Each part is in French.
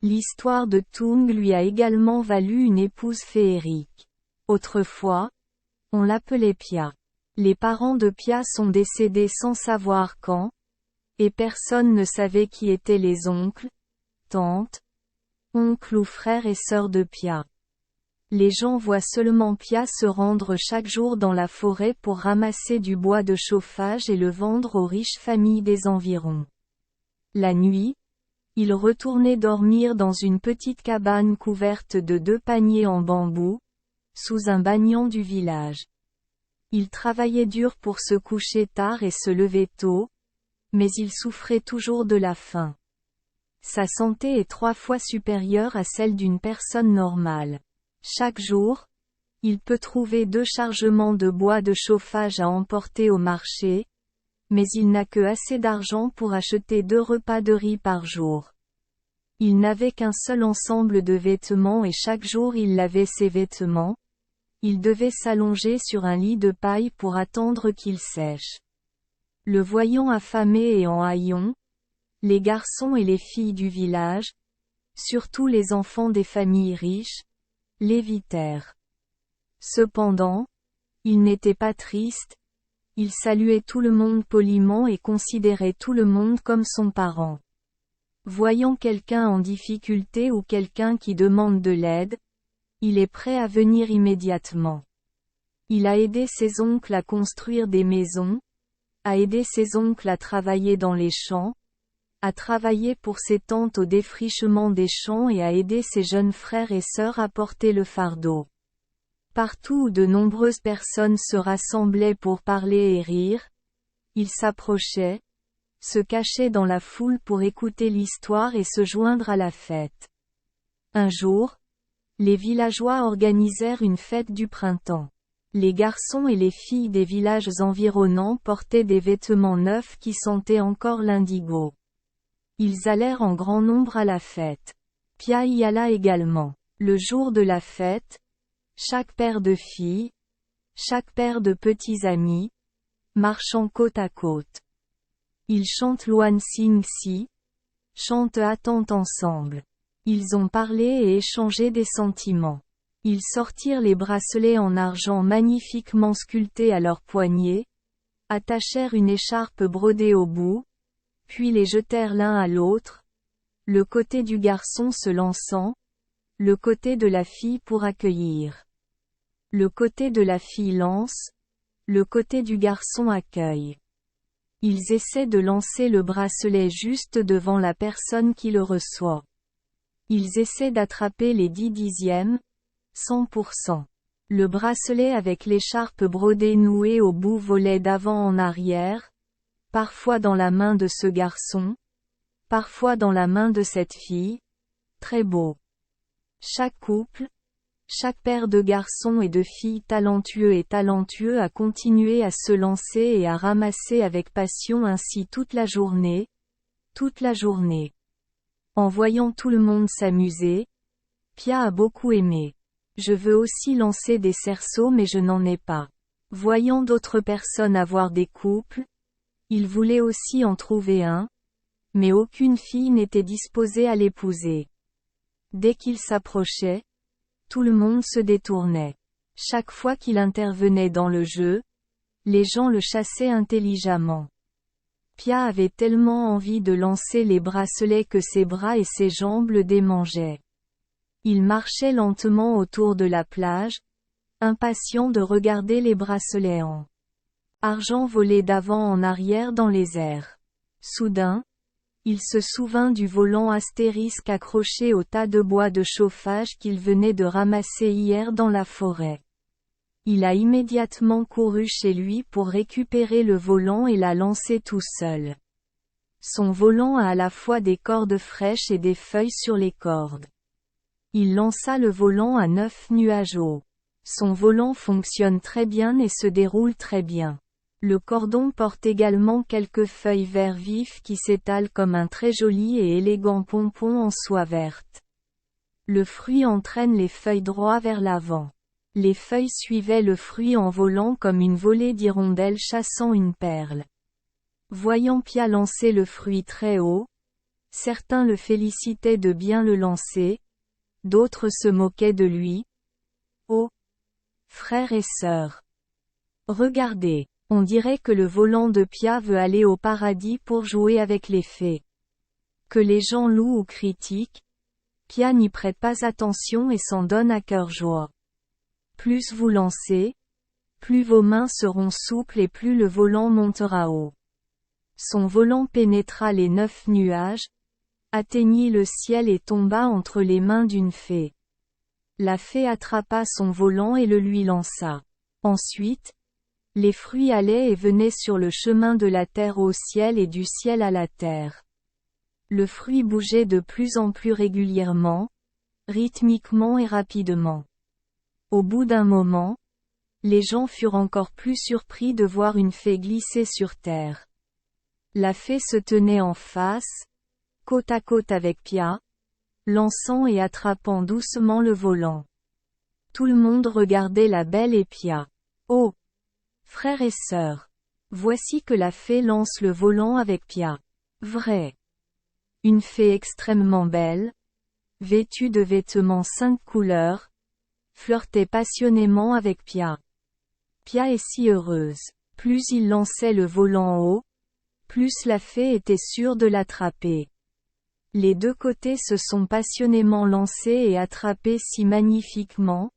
L'histoire de Tung lui a également valu une épouse féerique. Autrefois, on l'appelait Pia. Les parents de Pia sont décédés sans savoir quand, et personne ne savait qui étaient les oncles, tantes, oncles ou frères et sœurs de Pia. Les gens voient seulement Pia se rendre chaque jour dans la forêt pour ramasser du bois de chauffage et le vendre aux riches familles des environs. La nuit, il retournait dormir dans une petite cabane couverte de 2 paniers en bambou, sous un banyan du village. Il travaillait dur pour se coucher tard et se lever tôt, mais il souffrait toujours de la faim. Sa santé est 3 fois supérieure à celle d'une personne normale. Chaque jour, il peut trouver 2 chargements de bois de chauffage à emporter au marché, mais il n'a que assez d'argent pour acheter 2 repas de riz par jour. Il n'avait qu'un seul ensemble de vêtements et chaque jour il lavait ses vêtements. Il devait s'allonger sur un lit de paille pour attendre qu'il sèche. Le voyant affamé et en haillons, les garçons et les filles du village, surtout les enfants des familles riches, l'évitèrent. Cependant, il n'était pas triste, il saluait tout le monde poliment et considérait tout le monde comme son parent. Voyant quelqu'un en difficulté ou quelqu'un qui demande de l'aide, il est prêt à venir immédiatement. Il a aidé ses oncles à construire des maisons, a aidé ses oncles à travailler dans les champs, a travaillé pour ses tantes au défrichement des champs et a aidé ses jeunes frères et sœurs à porter le fardeau. Partout où de nombreuses personnes se rassemblaient pour parler et rire, il s'approchait, se cachait dans la foule pour écouter l'histoire et se joindre à la fête. Un jour, les villageois organisèrent une fête du printemps. Les garçons et les filles des villages environnants portaient des vêtements neufs qui sentaient encore l'indigo. Ils allèrent en grand nombre à la fête. Pia y alla également. Le jour de la fête, chaque paire de filles, chaque paire de petits amis, marchant côte à côte. Ils chantent Luan Sing Si, chantent Attente ensemble. Ils ont parlé et échangé des sentiments. Ils sortirent les bracelets en argent magnifiquement sculptés à leurs poignets, attachèrent une écharpe brodée au bout, puis les jetèrent l'un à l'autre, le côté du garçon se lançant, le côté de la fille pour accueillir. Le côté de la fille lance, le côté du garçon accueille. Ils essaient de lancer le bracelet juste devant la personne qui le reçoit. Ils essaient d'attraper les 10 dixièmes, 100%. Le bracelet avec l'écharpe brodée nouée au bout volait d'avant en arrière, parfois dans la main de ce garçon, parfois dans la main de cette fille. Très beau. Chaque couple, chaque paire de garçons et de filles talentueux a continué à se lancer et à ramasser avec passion ainsi toute la journée. En voyant tout le monde s'amuser, Pia a beaucoup aimé. Je veux aussi lancer des cerceaux mais je n'en ai pas. Voyant d'autres personnes avoir des couples, il voulait aussi en trouver un, mais aucune fille n'était disposée à l'épouser. Dès qu'il s'approchait, tout le monde se détournait. Chaque fois qu'il intervenait dans le jeu, les gens le chassaient intelligemment. Pia avait tellement envie de lancer les bracelets que ses bras et ses jambes le démangeaient. Il marchait lentement autour de la plage, impatient de regarder les bracelets en argent voler d'avant en arrière dans les airs. Soudain, il se souvint du volant astérisque accroché au tas de bois de chauffage qu'il venait de ramasser hier dans la forêt. Il a immédiatement couru chez lui pour récupérer le volant et l'a lancé tout seul. Son volant a à la fois des cordes fraîches et des feuilles sur les cordes. Il lança le volant à 9 nuages hauts. Son volant fonctionne très bien et se déroule très bien. Le cordon porte également quelques feuilles vert vif qui s'étalent comme un très joli et élégant pompon en soie verte. Le fruit entraîne les feuilles droit vers l'avant. Les feuilles suivaient le fruit en volant comme une volée d'hirondelles chassant une perle. Voyant Pia lancer le fruit très haut, Certains le félicitaient de bien le lancer, d'autres se moquaient de lui. Oh, frères et sœurs! Regardez, on dirait que le volant de Pia veut aller au paradis pour jouer avec les fées. Que les gens louent ou critiquent, Pia n'y prête pas attention et s'en donne à cœur joie. Plus vous lancez, plus vos mains seront souples et plus le volant montera haut. Son volant pénétra les 9 nuages, atteignit le ciel et tomba entre les mains d'une fée. La fée attrapa son volant et le lui lança. Ensuite, les fruits allaient et venaient sur le chemin de la terre au ciel et du ciel à la terre. Le fruit bougeait de plus en plus régulièrement, rythmiquement et rapidement. Au bout d'un moment, les gens furent encore plus surpris de voir une fée glisser sur terre. La fée se tenait en face, côte à côte avec Pia, lançant et attrapant doucement le volant. Tout le monde regardait la belle et Pia. Oh! Frères et sœurs! Voici que la fée lance le volant avec Pia. Vrai! Une fée extrêmement belle, vêtue de vêtements 5 couleurs, flirtait passionnément avec Pia. Pia est si heureuse. Plus il lançait le volant haut, plus la fée était sûre de l'attraper. Les deux côtés se sont passionnément lancés et attrapés si magnifiquement,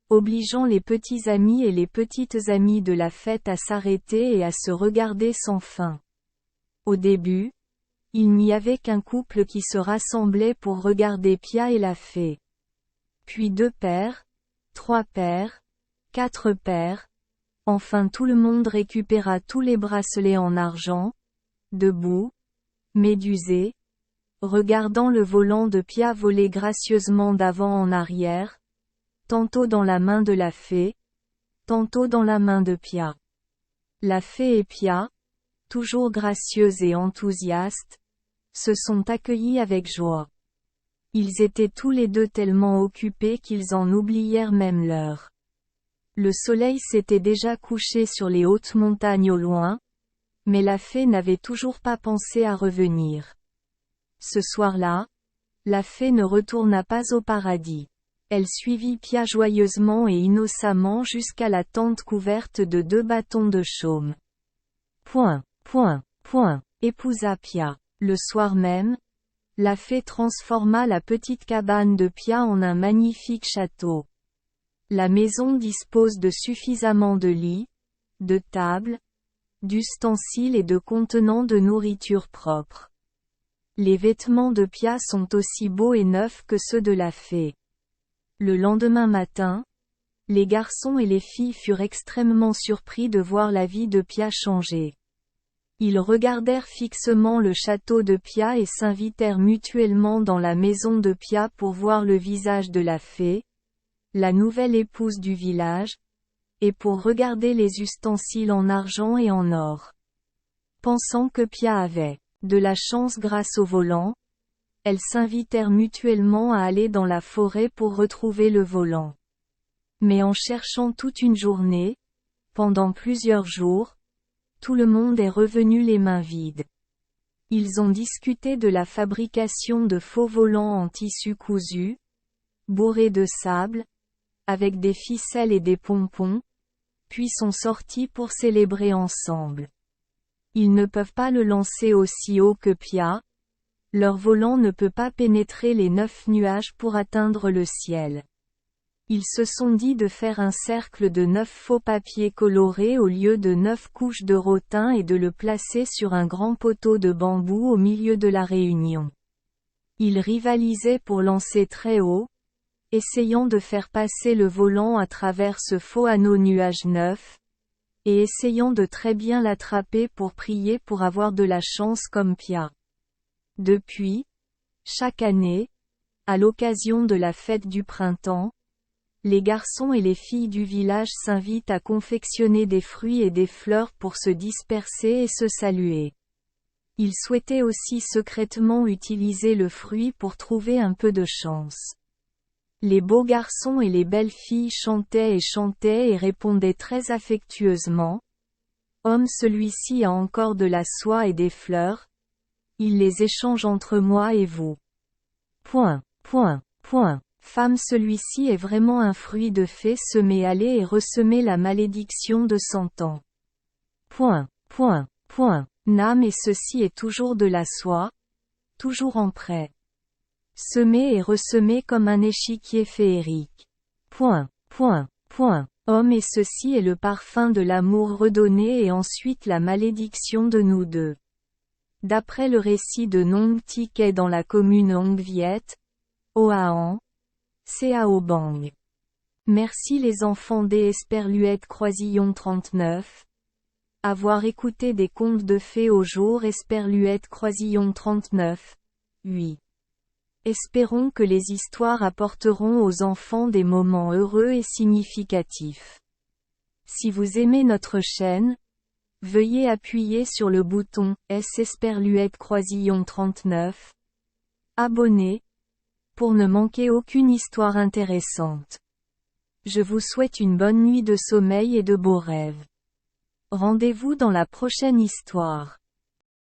obligeant les petits amis et les petites amies de la fête à s'arrêter et à se regarder sans fin. Au début, il n'y avait qu'un couple qui se rassemblait pour regarder Pia et la fée. Puis 2 paires, 3 paires, 4 paires, enfin tout le monde récupéra tous les bracelets en argent, debout, médusé, regardant le volant de Pia voler gracieusement d'avant en arrière, tantôt dans la main de la fée, tantôt dans la main de Pia. La fée et Pia, toujours gracieuses et enthousiastes, se sont accueillis avec joie. Ils étaient tous les deux tellement occupés qu'ils en oublièrent même l'heure. Le soleil s'était déjà couché sur les hautes montagnes au loin, mais la fée n'avait toujours pas pensé à revenir. Ce soir-là, la fée ne retourna pas au paradis. Elle suivit Pia joyeusement et innocemment jusqu'à la tente couverte de 2 bâtons de chaume. Épousa Pia. Le soir même, la fée transforma la petite cabane de Pia en un magnifique château. La maison dispose de suffisamment de lits, de tables, d'ustensiles et de contenants de nourriture propre. Les vêtements de Pia sont aussi beaux et neufs que ceux de la fée. Le lendemain matin, les garçons et les filles furent extrêmement surpris de voir la vie de Pia changer. Ils regardèrent fixement le château de Pia et s'invitèrent mutuellement dans la maison de Pia pour voir le visage de la fée, la nouvelle épouse du village, et pour regarder les ustensiles en argent et en or. Pensant que Pia avait de la chance grâce au volant, elles s'invitèrent mutuellement à aller dans la forêt pour retrouver le volant. Mais en cherchant toute une journée, pendant plusieurs jours, tout le monde est revenu les mains vides. Ils ont discuté de la fabrication de faux volants en tissu cousu, bourrés de sable, avec des ficelles et des pompons, puis sont sortis pour célébrer ensemble. Ils ne peuvent pas le lancer aussi haut que Pia, leur volant ne peut pas pénétrer les 9 nuages pour atteindre le ciel. Ils se sont dit de faire un cercle de 9 faux papiers colorés au lieu de 9 couches de rotin et de le placer sur un grand poteau de bambou au milieu de la réunion. Ils rivalisaient pour lancer très haut, essayant de faire passer le volant à travers ce faux anneau nuage 9, et essayant de très bien l'attraper pour prier pour avoir de la chance comme Pia. Depuis, chaque année, à l'occasion de la fête du printemps, les garçons et les filles du village s'invitent à confectionner des fruits et des fleurs pour se disperser et se saluer. Ils souhaitaient aussi secrètement utiliser le fruit pour trouver un peu de chance. Les beaux garçons et les belles filles chantaient et répondaient très affectueusement. Homme, celui-ci a encore de la soie et des fleurs. Il les échange entre moi et vous. Point. Femme, celui-ci est vraiment un fruit de fée semé aller et ressemer la malédiction de 100 ans. Nam, et ceci est toujours de la soie, toujours en prêt. Semé et ressemé comme un échiquier féerique. Homme, et ceci est le parfum de l'amour redonné et ensuite la malédiction de nous deux. D'après le récit de Nong Thi Kay dans la commune Ong Viet, Oahan, Cao Bang. Merci les enfants des Esperluette Croisillon 39. Avoir écouté des contes de fées au jour Esperluette Croisillon 39. 8. Espérons que les histoires apporteront aux enfants des moments heureux et significatifs. Si vous aimez notre chaîne, veuillez appuyer sur le bouton S Esperluette Croisillon 39. Abonner, pour ne manquer aucune histoire intéressante. Je vous souhaite une bonne nuit de sommeil et de beaux rêves. Rendez-vous dans la prochaine histoire.